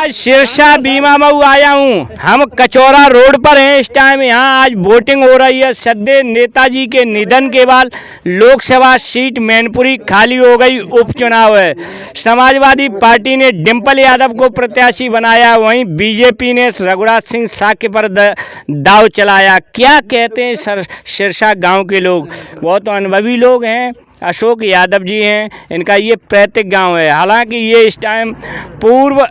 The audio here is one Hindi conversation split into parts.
आज सिरसा बीमा मऊ आया हूँ। हम कचौरा रोड पर हैं इस टाइम। यहाँ आज वोटिंग हो रही है। सद्य नेताजी के निधन के बाद लोकसभा सीट मैनपुरी खाली हो गई। उपचुनाव है। समाजवादी पार्टी ने डिंपल यादव को प्रत्याशी बनाया, वहीं बीजेपी ने रघुराज सिंह साक्य पर दाव चलाया। क्या कहते हैं सिरसा गाँव के लोग? बहुत अनुभवी लोग हैं। अशोक यादव जी हैं, इनका ये पैतृक गांव है। हालांकि ये इस टाइम पूर्व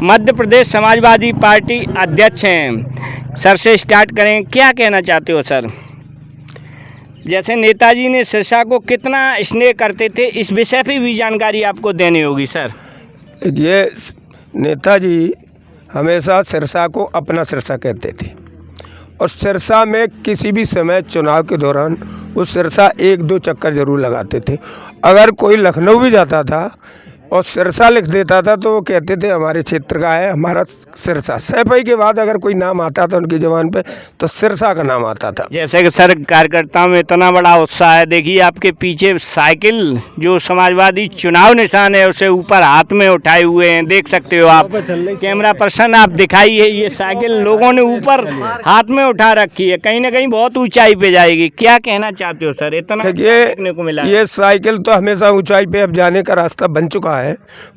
मध्य प्रदेश समाजवादी पार्टी अध्यक्ष हैं। सर से स्टार्ट करें, क्या कहना चाहते हो सर? जैसे नेताजी ने सिरसा को कितना स्नेह करते थे, इस विषय पर भी जानकारी आपको देनी होगी सर। ये नेताजी हमेशा सिरसा को अपना सिरसा कहते थे और सिरसा में किसी भी समय चुनाव के दौरान उस सिरसा 1-2 चक्कर ज़रूर लगाते थे। अगर कोई लखनऊ भी जाता था और सिरसा लिख देता था तो वो कहते थे हमारे क्षेत्र का है, हमारा सिरसा। सैफई के बाद अगर कोई नाम आता था उनकी ज़बान पे तो सिरसा का नाम आता था। जैसे कि सर कार्यकर्ताओं में इतना बड़ा उत्साह है। देखिए आपके पीछे साइकिल जो समाजवादी चुनाव निशान है उसे ऊपर हाथ में उठाए हुए हैं, देख सकते हो आप। कैमरा पर्सन आप दिखाइए, ये साइकिल लोगों ने ऊपर हाथ में उठा रखी है। कहीं ना कहीं बहुत ऊंचाई पे जाएगी। क्या कहना चाहते हो सर? इतना देखने को मिला। ये साइकिल तो हमेशा ऊंचाई पे अब जाने का रास्ता बन चुका है।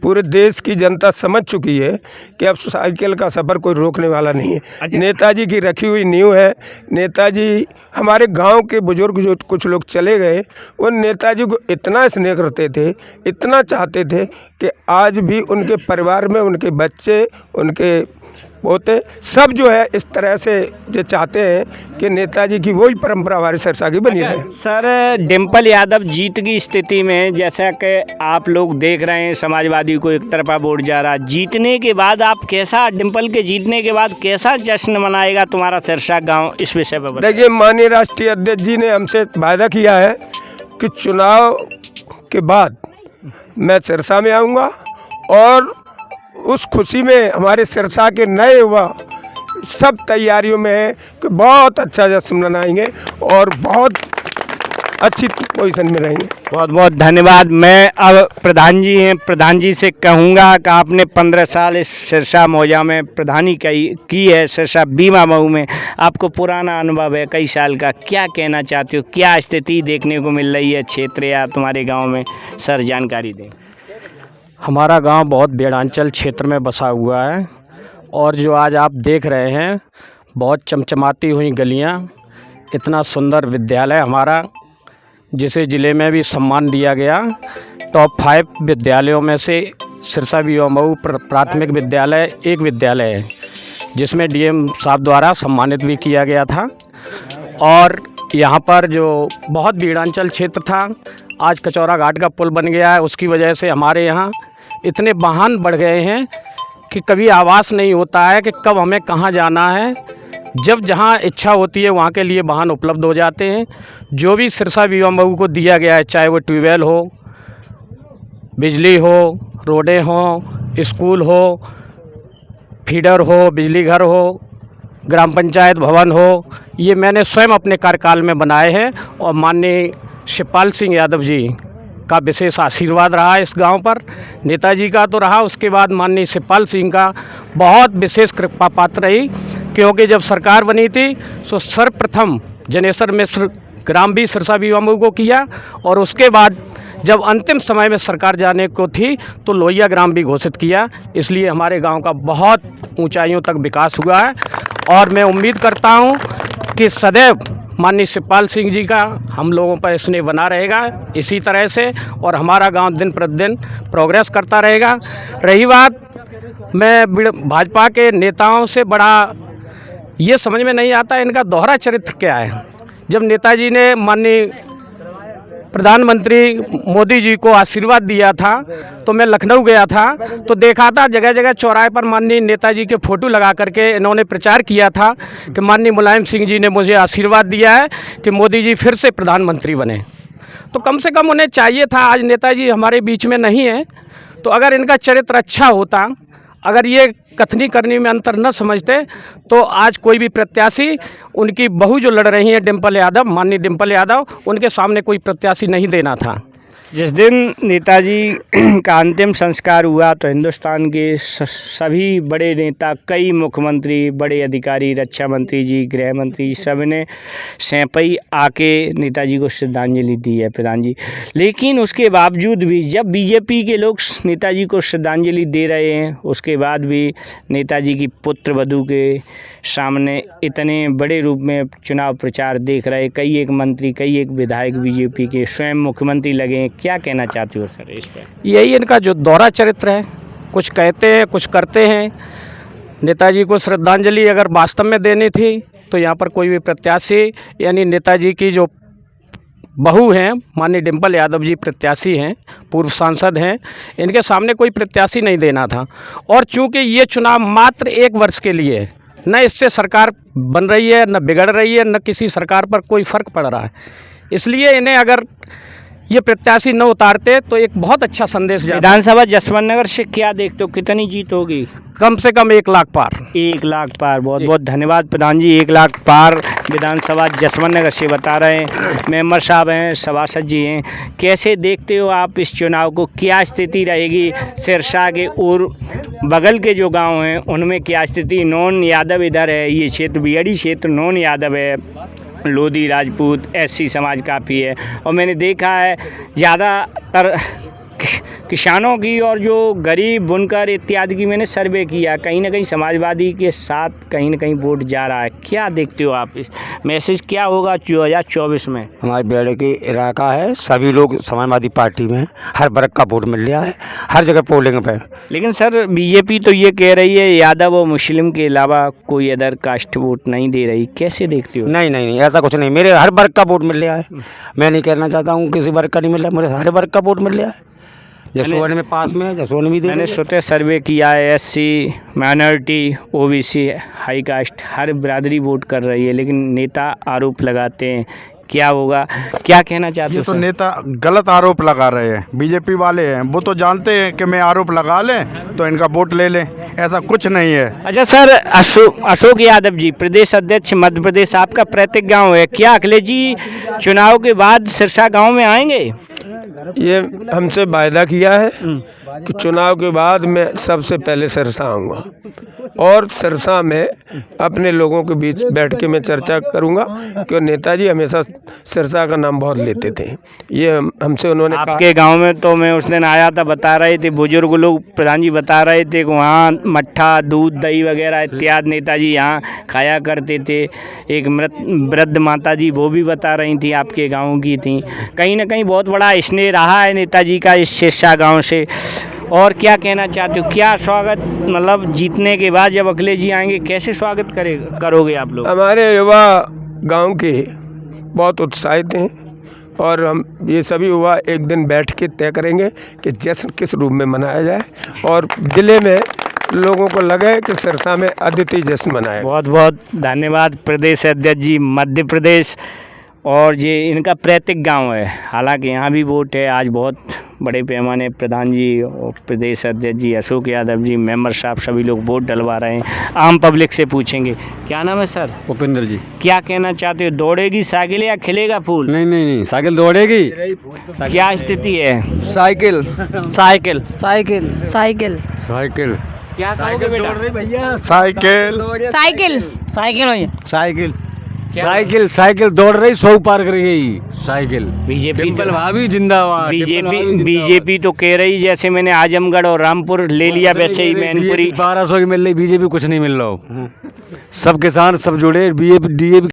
पूरे देश की जनता समझ चुकी है कि अब साइकिल का सफ़र कोई रोकने वाला नहीं है। नेताजी की रखी हुई नींव है। नेताजी हमारे गांव के बुजुर्ग जो कुछ लोग चले गए, वो नेताजी को इतना स्नेह करते थे, इतना चाहते थे कि आज भी उनके परिवार में उनके बच्चे, उनके पोते सब जो है इस तरह से जो चाहते हैं कि नेताजी की वही परंपरा हमारे सिरसा की बनी रहे। सर डिंपल यादव जीत की स्थिति में, जैसा कि आप लोग देख रहे हैं समाजवादी को एक तरफा वोट जा रहा, जीतने के बाद आप कैसा, डिंपल के जीतने के बाद कैसा जश्न मनाएगा तुम्हारा सिरसा गांव? इस विषय पर देखिए, माननीय राष्ट्रीय अध्यक्ष जी ने हमसे वायदा किया है कि चुनाव के बाद मैं सिरसा में आऊँगा और उस खुशी में हमारे सिरसा के नए युवा सब तैयारियों में है कि बहुत अच्छा जश्न मनाएंगे और बहुत अच्छी पोजीशन में रहेंगे। बहुत बहुत धन्यवाद। मैं अब प्रधान जी हैं, प्रधान जी से कहूँगा कि आपने 15 साल इस सिरसा मौजा में प्रधानी की है, सिरसा बीमा मऊ में। आपको पुराना अनुभव है कई साल का। क्या कहना चाहते हो? क्या स्थिति देखने को मिल रही है क्षेत्र या तुम्हारे गाँव में? सर जानकारी दें। हमारा गांव बहुत बेड़ांचल क्षेत्र में बसा हुआ है और जो आज आप देख रहे हैं बहुत चमचमाती हुई गलियां, इतना सुंदर विद्यालय हमारा, जिसे ज़िले में भी सम्मान दिया गया। टॉप 5 विद्यालयों में से सिरसा बीमा मऊ प्राथमिक विद्यालय एक विद्यालय है, जिसमें डीएम साहब द्वारा सम्मानित भी किया गया था। और यहाँ पर जो बहुत बेड़ांचल क्षेत्र था, आज कचौरा घाट का पुल बन गया है। उसकी वजह से हमारे यहाँ इतने वाहन बढ़ गए हैं कि कभी आवास नहीं होता है कि कब हमें कहाँ जाना है। जब जहाँ इच्छा होती है वहाँ के लिए वाहन उपलब्ध हो जाते हैं। जो भी सिरसा बीमा मऊ को दिया गया है, चाहे वो ट्यूबवेल हो, बिजली हो, रोडें हो, स्कूल हो, फीडर हो, बिजली घर हो, ग्राम पंचायत भवन हो, ये मैंने स्वयं अपने कार्यकाल में बनाए हैं। और माननीय शिवपाल सिंह यादव जी का विशेष आशीर्वाद रहा इस गांव पर। नेताजी का तो रहा, उसके बाद माननीय शिवपाल सिंह का बहुत विशेष कृपा पात्र रही, क्योंकि जब सरकार बनी थी तो सर्वप्रथम जनेश्वर मिश्र ग्राम भी सिरसा बीमा मऊ को किया और उसके बाद जब अंतिम समय में सरकार जाने को थी तो लोहिया ग्राम भी घोषित किया। इसलिए हमारे गांव का बहुत ऊंचाइयों तक विकास हुआ है और मैं उम्मीद करता हूं कि सदैव माननीय शिवपाल सिंह जी का हम लोगों पर स्नेह बना रहेगा इसी तरह से, और हमारा गांव दिन प्रतिदिन प्रोग्रेस करता रहेगा। रही बात, मैं भाजपा के नेताओं से बड़ा ये समझ में नहीं आता इनका दोहरा चरित्र क्या है। जब नेताजी ने माननीय प्रधानमंत्री मोदी जी को आशीर्वाद दिया था तो मैं लखनऊ गया था तो देखा था जगह जगह चौराहे पर माननीय नेताजी के फ़ोटो लगा करके इन्होंने प्रचार किया था कि माननीय मुलायम सिंह जी ने मुझे आशीर्वाद दिया है कि मोदी जी फिर से प्रधानमंत्री बने। तो कम से कम उन्हें चाहिए था, आज नेताजी हमारे बीच में नहीं है, तो अगर इनका चरित्र अच्छा होता, अगर ये कथनी करनी में अंतर न समझते तो आज कोई भी प्रत्याशी, उनकी बहू जो लड़ रही हैं डिंपल यादव, माननीय डिंपल यादव, उनके सामने कोई प्रत्याशी नहीं देना था। जिस दिन नेताजी का अंतिम संस्कार हुआ तो हिंदुस्तान के सभी बड़े नेता, कई मुख्यमंत्री, बड़े अधिकारी, रक्षा मंत्री जी, गृह मंत्री, सब ने सैंपई आके नेताजी को श्रद्धांजलि दी है प्रधान जी। लेकिन उसके बावजूद भी जब बीजेपी के लोग नेताजी को श्रद्धांजलि दे रहे हैं, उसके बाद भी नेताजी की पुत्र वधू के सामने इतने बड़े रूप में चुनाव प्रचार देख रहे, कई एक मंत्री, कई एक विधायक बीजेपी के, स्वयं मुख्यमंत्री लगे, क्या कहना चाहते हो सर इस पर? यही इनका जो दोहरा चरित्र है, कुछ कहते हैं कुछ करते हैं। नेताजी को श्रद्धांजलि अगर वास्तव में देनी थी तो यहाँ पर कोई भी प्रत्याशी, यानी नेताजी की जो बहू हैं माननीय डिम्पल यादव जी प्रत्याशी हैं, पूर्व सांसद हैं, इनके सामने कोई प्रत्याशी नहीं देना था। और चूंकि ये चुनाव मात्र 1 वर्ष के लिए है, न इससे सरकार बन रही है, न बिगड़ रही है, न किसी सरकार पर कोई फ़र्क पड़ रहा है, इसलिए इन्हें अगर ये प्रत्याशी न उतारते तो एक बहुत अच्छा संदेश जाता। विधानसभा जसवंत नगर से क्या देखते हो, कितनी जीत होगी? कम से कम 1 लाख पार। 1 लाख पार। बहुत बहुत धन्यवाद प्रधान जी। 1 लाख पार विधानसभा जसवंत नगर से बता रहे हैं। मेंबर साहब हैं, सभासद जी हैं, कैसे देखते हो आप इस चुनाव को? क्या स्थिति रहेगी? सिरसा के और बगल के जो गांव हैं उनमें क्या स्थिति? नॉन यादव इधर है, ये क्षेत्र बीहड़ी क्षेत्र नॉन यादव है, लोधी राजपूत एससी समाज काफ़ी है, और मैंने देखा है ज़्यादातर किसानों की और जो गरीब बुनकर इत्यादि की मैंने सर्वे किया, कहीं ना कहीं समाजवादी के साथ कहीं ना कहीं वोट जा रहा है। क्या देखते हो आप? इस मैसेज क्या होगा 2024 में? हमारे बेड़े के इलाका है, सभी लोग समाजवादी पार्टी में, हर वर्ग का वोट मिल रहा है, हर जगह पोलिंग पे। लेकिन सर बीजेपी तो ये कह रही है यादव और मुस्लिम के अलावा कोई अदर कास्ट वोट नहीं दे रही, कैसे देखते हो? नहीं नहीं नहीं, ऐसा कुछ नहीं, मेरे हर वर्ग का वोट मिल रहा है। मैं नहीं कहना चाहता हूँ किसी वर्ग का नहीं मिल रहा, मुझे हर वर्ग का वोट मिल रहा है। जसोन में पास में है, जसोन भी दे। मैंने स्वतः सर्वे किया है, SC, minority, OBC, high caste, हर बिरादरी वोट कर रही है, लेकिन नेता आरोप लगाते हैं, क्या होगा? क्या कहना चाहते हो? ये तो नेता गलत आरोप लगा रहे हैं, बीजेपी वाले हैं, वो तो जानते हैं कि मैं आरोप लगा लें तो इनका वोट ले लें, ऐसा कुछ नहीं है। अच्छा सर, अशोक यादव जी प्रदेश अध्यक्ष मध्य प्रदेश, आपका प्रत्येक गांव है, क्या अखिलेश जी चुनाव के बाद सिरसा गांव में आएंगे? ये हमसे वायदा किया है कि चुनाव के बाद मैं सबसे पहले सिरसा आऊँगा और सिरसा में अपने लोगों के बीच बैठ के मैं चर्चा करूँगा, कि नेताजी हमेशा सिरसा का नाम बहुत लेते थे। ये हमसे उन्होंने कहा। आपके गांव में तो मैं उस दिन आया था, बता रहे थे बुजुर्ग लोग, प्रधान जी बता रहे थे कि वहाँ मट्ठा, दूध, दही वगैरह इत्यादि नेताजी यहाँ खाया करते थे। एक वृद्ध माता जी वो भी बता रही थी, आपके गाँव की थी। कहीं ना कहीं बहुत बड़ा स्नेह रहा है नेताजी का इस सिरसा गाँव से। और क्या कहना चाहते हो? क्या स्वागत, मतलब जीतने के बाद जब अखिलेश जी आएंगे कैसे स्वागत करोगे आप लोग? हमारे युवा गांव के बहुत उत्साहित हैं और हम ये सभी युवा एक दिन बैठ के तय करेंगे कि जश्न किस रूप में मनाया जाए और ज़िले में लोगों को लगे कि सिरसा में अद्वितीय जश्न मनाए। बहुत बहुत धन्यवाद प्रदेश अध्यक्ष जी मध्य प्रदेश। और ये इनका प्रत्येक गांव है, हालांकि यहाँ भी वोट है। आज बहुत बड़े पैमाने प्रधान जी और प्रदेश अध्यक्ष जी अशोक यादव जी, मेंबर साहब, सभी लोग वोट डलवा रहे हैं। आम पब्लिक से पूछेंगे। क्या नाम है सर? उपेंद्र जी। क्या कहना चाहते हो? दौड़ेगी साइकिल या खिलेगा फूल? नहीं नहीं नहीं, साइकिल दौड़ेगी। क्या स्थिति है? Cycle cycle cycle cycle cycle क्या कहोगे बेटा? साइकिल साइकिल साइकिल हो साइकिल साइकिल साइकिल दौड़ रही, 100 पार कर गई साइकिल। बीजेपी डिम्पल भाभी जिंदाबाद। बीजेपी तो कह रही जैसे मैंने आजमगढ़ और रामपुर ले लिया वैसे ही मैनपुरी 1200 की मिल रही, बीजेपी कुछ नहीं मिल रहा हो। सब किसान सब जुड़े, बीजेपी